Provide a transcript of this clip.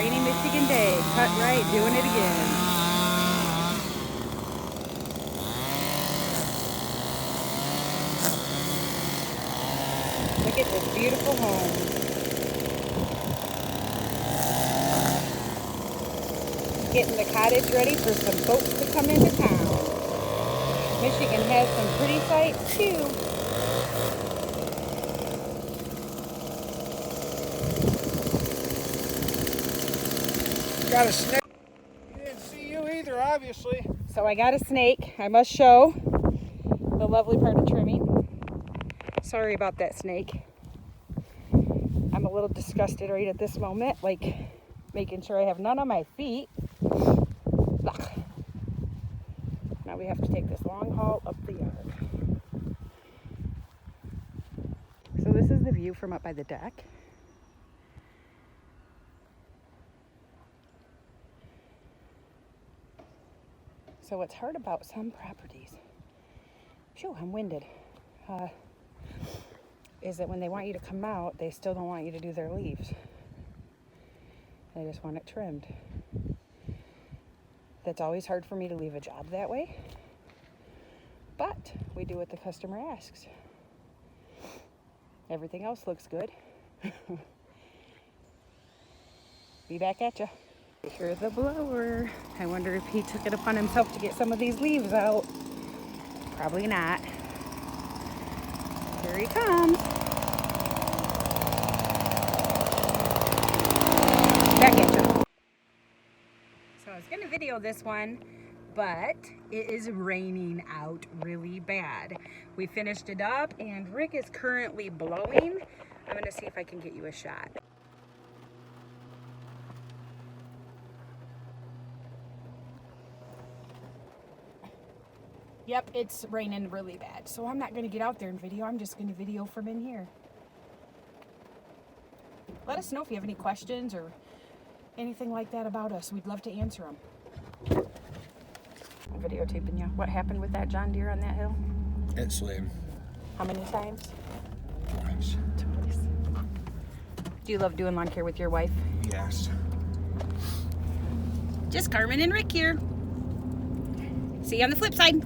Rainy Michigan day. CutRight doing it again. Look at this beautiful home. Getting the cottage ready for some folks to come into town. Michigan has some pretty sights too. Got a snake. He didn't see you either, obviously. So I got a snake. I must show the lovely part of trimming. Sorry about that snake. I'm a little disgusted right at this moment, like making sure I have none on my feet. Ugh. Now we have to take this long haul up the yard. So this is the view from up by the deck. So what's hard about some properties, phew, I'm winded, is that when they want you to come out, they still don't want you to do their leaves. They just want it trimmed. That's always hard for me to leave a job that way, but we do what the customer asks. Everything else looks good. Be back at ya. Here's the blower. I wonder if he took it upon himself to get some of these leaves out. Probably not. Here he comes. Back at you. So I was going to video this one, but it is raining out really bad. We finished it up and Rick is currently blowing. I'm going to see if I can get you a shot. Yep, it's raining really bad. So I'm not going to get out there and video. I'm just going to video from in here. Let us know if you have any questions or anything like that about us. We'd love to answer them. I'm videotaping you. What happened with that John Deere on that hill? It slid. How many times? Twice. Twice. Do you love doing lawn care with your wife? Yes. Just Carmen and Rick here. See you on the flip side.